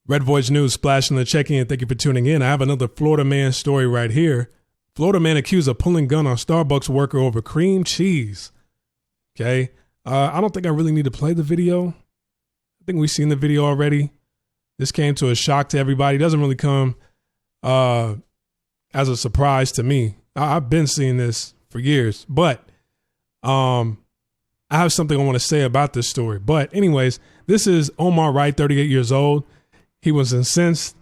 Red Voice News, splashing the check-in. Thank you for tuning in. I have another Florida man story right here. Florida man accused of pulling gun on Starbucks worker over cream cheese. Okay. I don't think I really need to play the video. I think we've seen the video already. This came to a shock to everybody. It doesn't really come as a surprise to me. I've been seeing this for years, but I have something I want to say about this story. But anyways, this is Omar Wright, 38 years old. He was incensed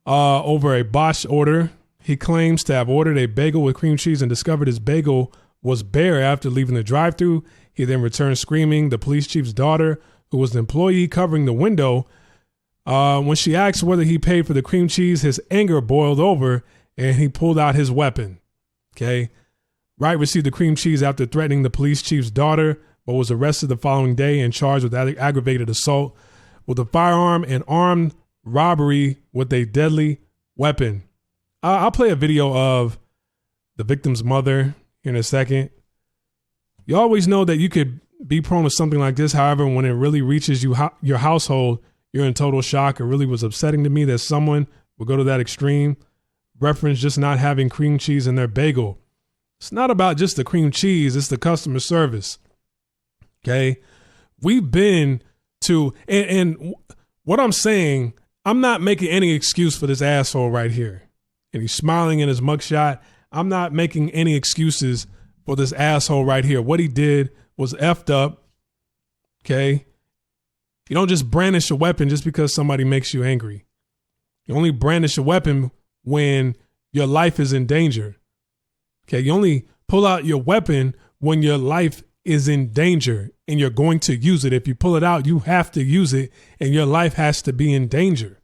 over a botched order. He claims to have ordered a bagel with cream cheese and discovered his bagel was bare after leaving the drive-thru. He then returned screaming. The police chief's daughter, who was the employee covering the window, when she asked whether he paid for the cream cheese, his anger boiled over and he pulled out his weapon. Okay. Wright received the cream cheese after threatening the police chief's daughter, but was arrested the following day and charged with aggravated assault with a firearm and armed robbery with a deadly weapon. I'll play a video of the victim's mother in a second. You always know that you could be prone to something like this. However, when it really reaches your household, you're in total shock. It really was upsetting to me that someone would go to that extreme. Reference just not having cream cheese in their bagel. It's not about just the cream cheese. It's the customer service. Okay. We've been to, and what I'm saying, I'm not making any excuse for this asshole right here. And he's smiling in his mugshot. I'm not making any excuses for this asshole right here. What he did was effed up. Okay. You don't just brandish a weapon just because somebody makes you angry. You only brandish a weapon when your life is in danger. Okay. You only pull out your weapon when your life is in danger and you're going to use it. If you pull it out, you have to use it and your life has to be in danger.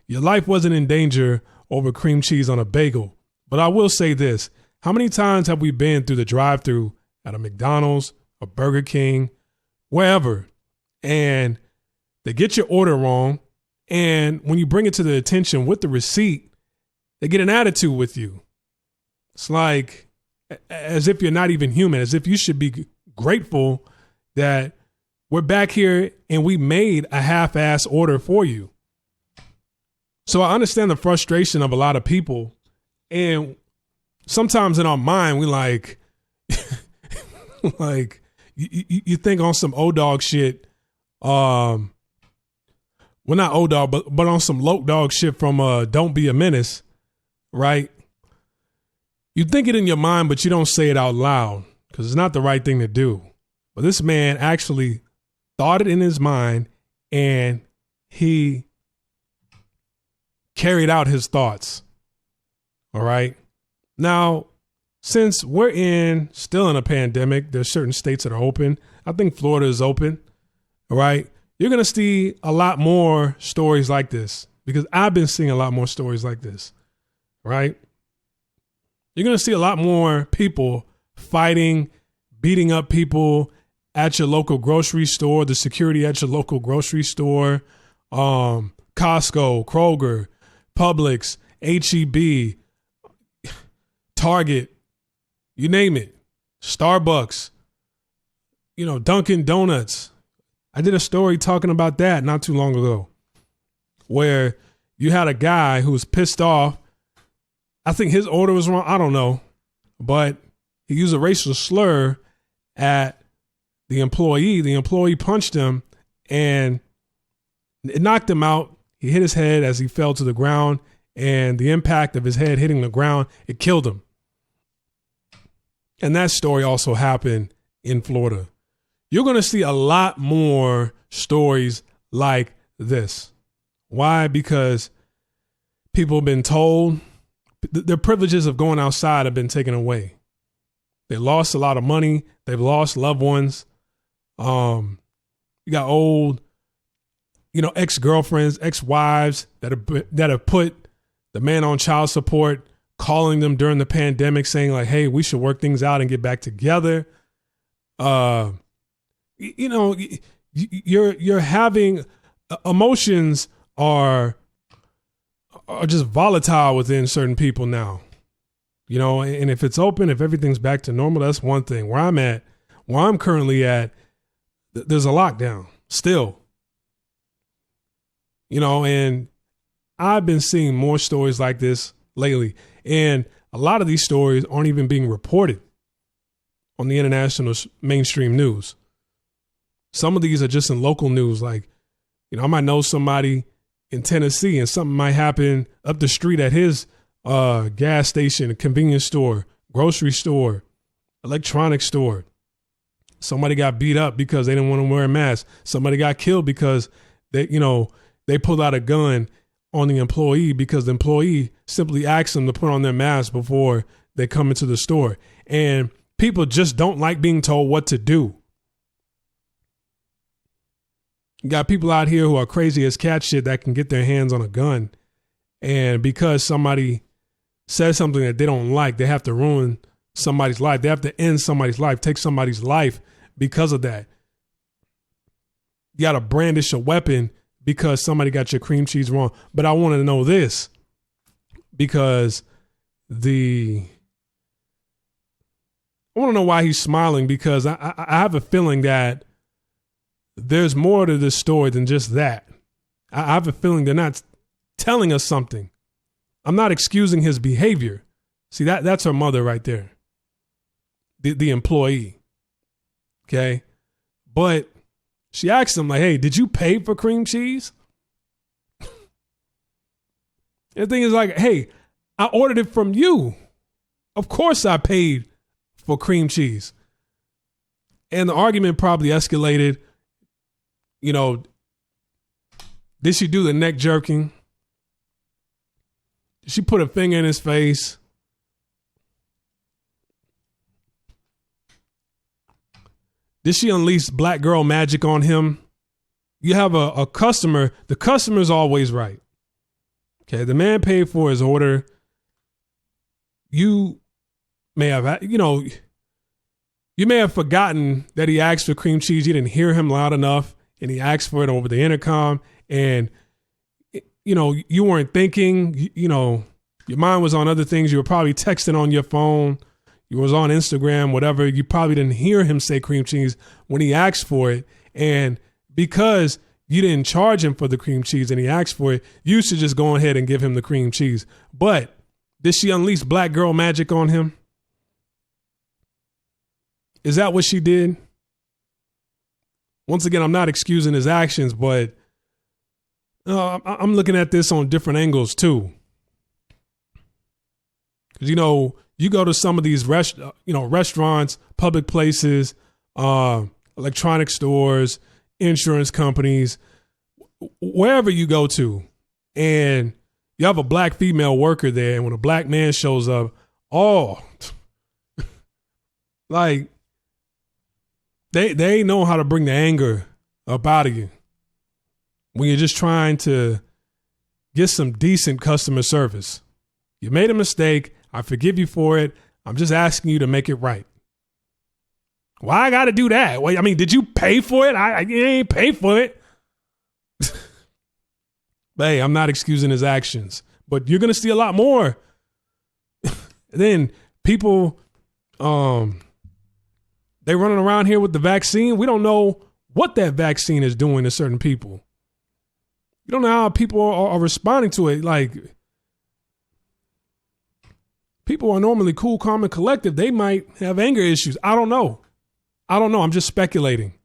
Your life wasn't in danger over cream cheese on a bagel. But I will say this. How many times have we been through the drive-thru at a McDonald's, a Burger King, wherever, and they get your order wrong, and when you bring it to the attention with the receipt, they get an attitude with you. It's like as if you're not even human, as if you should be grateful that we're back here and we made a half-ass order for you. So I understand the frustration of a lot of people, and sometimes in our mind, we like you think on some old dog shit. Well, not old dog, but on some low dog shit from Don't Be a Menace, right? You think it in your mind, but you don't say it out loud because it's not the right thing to do. But this man actually thought it in his mind and he carried out his thoughts. All right. Now, since we're still in a pandemic, there's certain states that are open. I think Florida is open. All right. You're going to see a lot more stories like this because I've been seeing a lot more stories like this. Right. You're going to see a lot more people fighting, beating up people at your local grocery store, the security at your local grocery store, Costco, Kroger, Publix, H-E-B, Target, you name it, Starbucks, Dunkin' Donuts. I did a story talking about that not too long ago where you had a guy who was pissed off. I think his order was wrong. I don't know, but he used a racial slur at the employee. The employee punched him and it knocked him out. He hit his head as he fell to the ground, and the impact of his head hitting the ground, it killed him. And that story also happened in Florida. You're going to see a lot more stories like this. Why? Because people have been told their privileges of going outside have been taken away. They lost a lot of money. They've lost loved ones. You got old, ex-girlfriends, ex-wives that have put the man on child support, calling them during the pandemic, saying like, "Hey, we should work things out and get back together." You're having emotions are just volatile within certain people now, and if it's open, if everything's back to normal, that's one thing. Where I'm currently at, there's a lockdown still, and I've been seeing more stories like this lately. And a lot of these stories aren't even being reported on the international mainstream news. Some of these are just in local news. Like, I might know somebody in Tennessee and something might happen up the street at his gas station, convenience store, grocery store, electronics store. Somebody got beat up because they didn't want to wear a mask. Somebody got killed because they pulled out a gun on the employee because the employee simply asked them to put on their mask before they come into the store. And people just don't like being told what to do. You got people out here who are crazy as cat shit that can get their hands on a gun. And because somebody says something that they don't like, they have to ruin somebody's life. They have to end somebody's life, take somebody's life because of that. You got to brandish a weapon because somebody got your cream cheese wrong. But I want to know this because I want to know why he's smiling, because I have a feeling that there's more to this story than just that. I have a feeling they're not telling us something. I'm not excusing his behavior. See, that's her mother right there. The employee. Okay. But she asked him, like, hey, did you pay for cream cheese? And the thing is, like, hey, I ordered it from you. Of course I paid for cream cheese. And the argument probably escalated. Did she do the neck jerking? Did she put a finger in his face? Did she unleash black girl magic on him? You have a customer. The customer's always right. Okay, the man paid for his order. You may have, you may have forgotten that he asked for cream cheese. You didn't hear him loud enough, and he asked for it over the intercom. And, you weren't thinking, your mind was on other things. You were probably texting on your phone. You was on Instagram, whatever. You probably didn't hear him say cream cheese when he asked for it. And because you didn't charge him for the cream cheese and he asked for it, you should just go ahead and give him the cream cheese. But did she unleash black girl magic on him? Is that what she did? Once again, I'm not excusing his actions, but I'm looking at this on different angles too. Because, you go to some of these restaurants, public places, electronic stores, insurance companies, wherever you go to, and you have a black female worker there, and when a black man shows up, like they know how to bring the anger up out of you when you're just trying to get some decent customer service. You made a mistake. I forgive you for it. I'm just asking you to make it right. Why I got to do that? Wait, did you pay for it? You ain't pay for it. But hey, I'm not excusing his actions. But you're going to see a lot more. Then people, they running around here with the vaccine. We don't know what that vaccine is doing to certain people. You don't know how people are responding to it. Like, people are normally cool, calm, and collective. They might have anger issues. I don't know. I'm just speculating.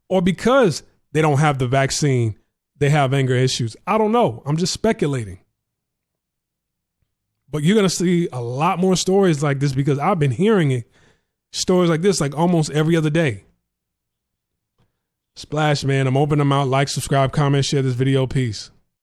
Or because they don't have the vaccine, they have anger issues. I don't know. I'm just speculating. But you're going to see a lot more stories like this because I've been hearing it. Stories like this like almost every other day. Splash, man. I'm opening them out. Like, subscribe, comment, share this video. Peace.